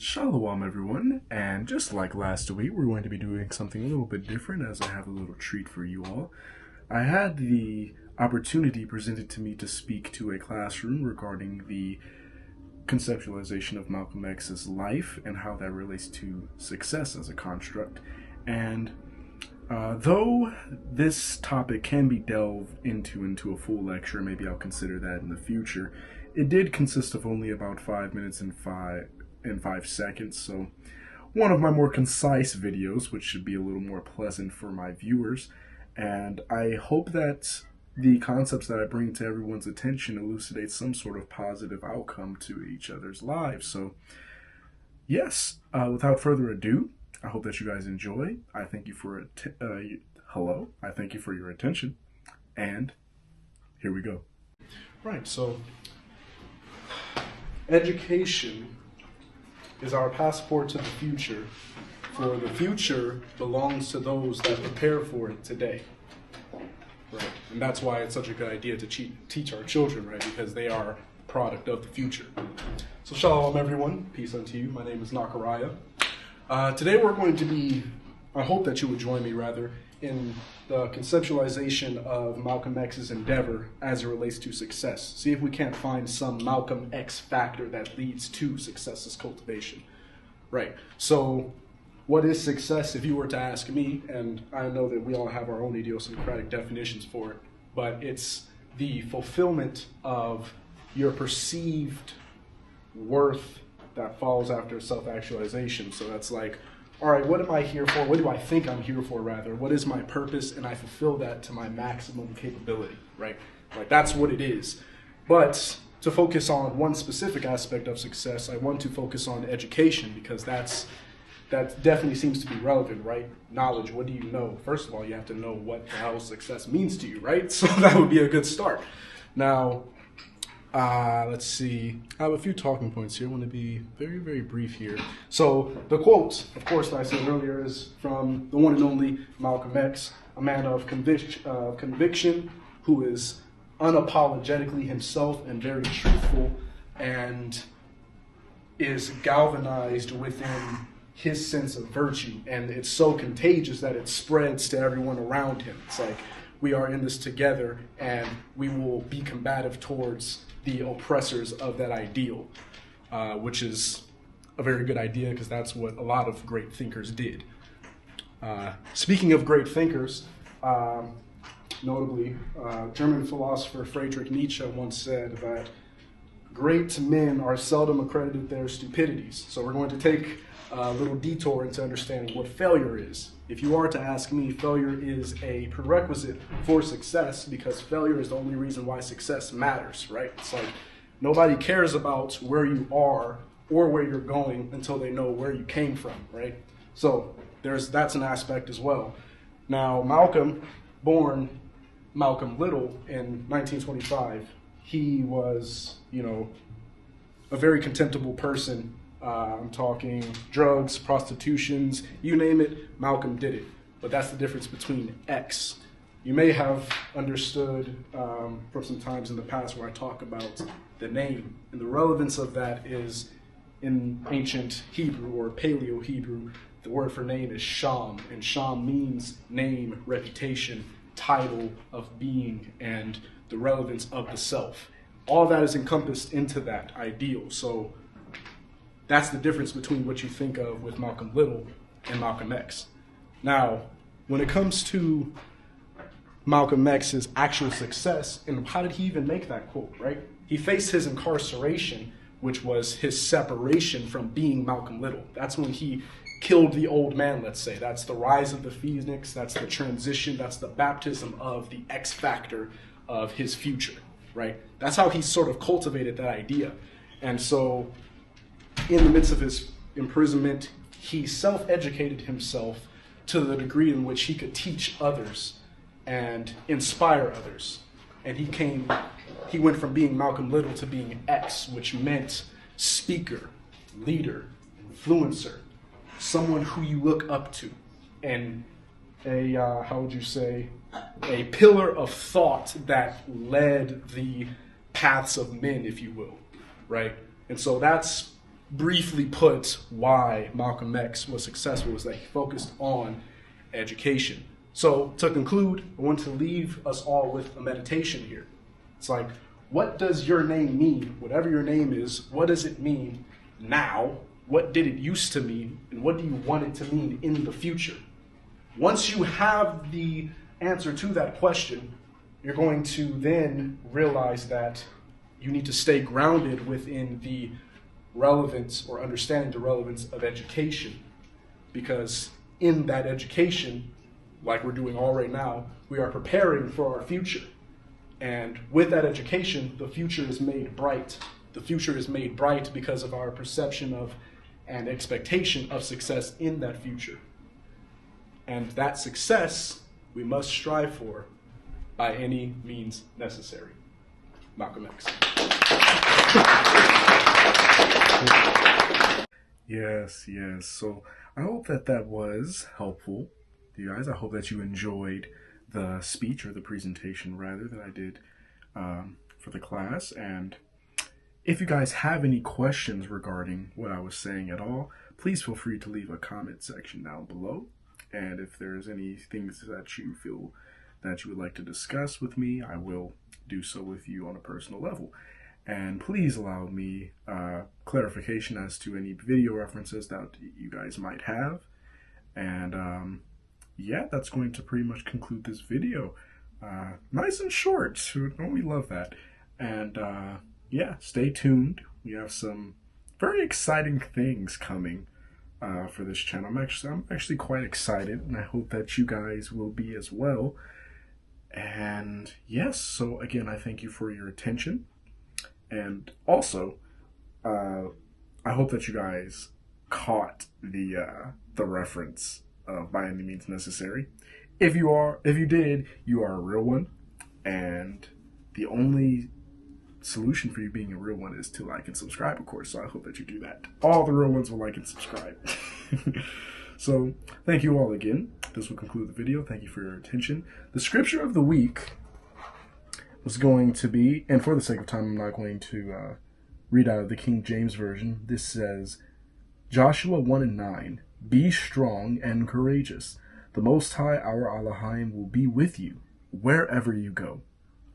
Shalom, everyone, and just like last week, we're going to be doing something a little bit different as I have a little treat for you all. I had the opportunity presented to me to speak to a classroom regarding the conceptualization of Malcolm X's life and how that relates to success as a construct. And though this topic can be delved into a full lecture, maybe I'll consider that in the future, it did consist of only about 5 minutes and 5 seconds, so one of my more concise videos, which should be a little more pleasant for my viewers. And I hope that the concepts that I bring to everyone's attention elucidate some sort of positive outcome to each other's lives. So yes, without further ado, I hope that you guys enjoy. I thank you for I thank you for your attention, and here we go. Right, so education is our passport to the future, for the future belongs to those that prepare for it today. Right, and that's why it's such a good idea to teach our children, right, because they are a product of the future. So shalom, everyone. Peace unto you. My name is Nakariah. Today we're going to be, I hope that you would join me rather, in the conceptualization of Malcolm X's endeavor as it relates to success. See if we can't find some Malcolm X factor that leads to success's cultivation. Right, so what is success if you were to ask me, and I know that we all have our own idiosyncratic definitions for it, but it's the fulfillment of your perceived worth that falls after self-actualization. So that's like, all right, what am I here for? What do I think I'm here for, rather? What is my purpose? And I fulfill that to my maximum capability, right? Like, that's what it is. But to focus on one specific aspect of success, I want to focus on education, because that definitely seems to be relevant, right? Knowledge, what do you know? First of all, you have to know what the hell success means to you, right? So that would be a good start. Now, let's see. I have a few talking points here. I want to be very, very brief here. So the quote, of course, that I said earlier is from the one and only Malcolm X, a man of conviction who is unapologetically himself and very truthful, and is galvanized within his sense of virtue. And it's so contagious that it spreads to everyone around him. It's like, we are in this together, and we will be combative towards the oppressors of that ideal, which is a very good idea, because that's what a lot of great thinkers did. Speaking of great thinkers, notably, German philosopher Friedrich Nietzsche once said that great men are seldom accredited their stupidities. So we're going to take a little detour into understanding what failure is. If you are to ask me, failure is a prerequisite for success, because failure is the only reason why success matters, right? It's like, nobody cares about where you are or where you're going until they know where you came from, right? So that's an aspect as well. Now, Malcolm, born Malcolm Little in 1925, he was, a very contemptible person. I'm talking drugs, prostitutions, you name it, Malcolm did it. But that's the difference between X. You may have understood from some times in the past where I talk about the name. And the relevance of that is in ancient Hebrew or Paleo Hebrew, the word for name is Sham. And Sham means name, reputation, title of being, and the relevance of the self. All that is encompassed into that ideal. So that's the difference between what you think of with Malcolm Little and Malcolm X. Now, when it comes to Malcolm X's actual success, and how did he even make that quote, right? He faced his incarceration, which was his separation from being Malcolm Little. That's when he killed the old man, let's say. That's the rise of the phoenix, that's the transition, that's the baptism of the X factor of his future, right? That's how he sort of cultivated that idea. And so, in the midst of his imprisonment, he self-educated himself to the degree in which he could teach others and inspire others. And he went from being Malcolm Little to being X, which meant speaker, leader, influencer, someone who you look up to, and a pillar of thought that led the paths of men, if you will, right? And so that's briefly put why Malcolm X was successful is that he focused on education. So to conclude, I want to leave us all with a meditation here. It's like, what does your name mean? Whatever your name is, what does it mean now? What did it used to mean? And what do you want it to mean in the future? Once you have the answer to that question, you're going to then realize that you need to stay grounded within the relevance or understanding the relevance of education. Because in that education, like we're doing all right now, we are preparing for our future. And with that education, the future is made bright. The future is made bright because of our perception of and expectation of success in that future. And that success we must strive for by any means necessary. Malcolm X. Yes. So I hope that was helpful to you guys. I hope that you enjoyed the speech, or the presentation rather, that I did for the class. And if you guys have any questions regarding what I was saying at all, please feel free to leave a comment section down below. And if there's any things that you feel that you would like to discuss with me, I will do so with you on a personal level. And please allow me clarification as to any video references that you guys might have. And yeah, that's going to pretty much conclude this video. Nice and short, don't we love that? And yeah, stay tuned. We have some very exciting things coming for this channel. I'm actually quite excited, and I hope that you guys will be as well. And yes, so again, I thank you for your attention. And also, I hope that you guys caught the reference of By Any Means Necessary. If you did, you are a real one. And the only solution for you being a real one is to like and subscribe, of course. So I hope that you do that. All the real ones will like and subscribe. So thank you all again. This will conclude the video. Thank you for your attention. The scripture of the week was going to be, and for the sake of time, I'm not going to read out of the King James Version. This says, Joshua 1:9, be strong and courageous. The Most High, our Elohim, will be with you wherever you go.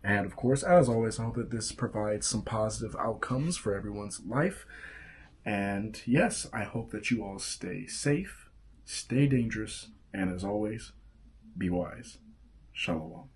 And of course, as always, I hope that this provides some positive outcomes for everyone's life. And yes, I hope that you all stay safe, stay dangerous, and as always, be wise. Shalom.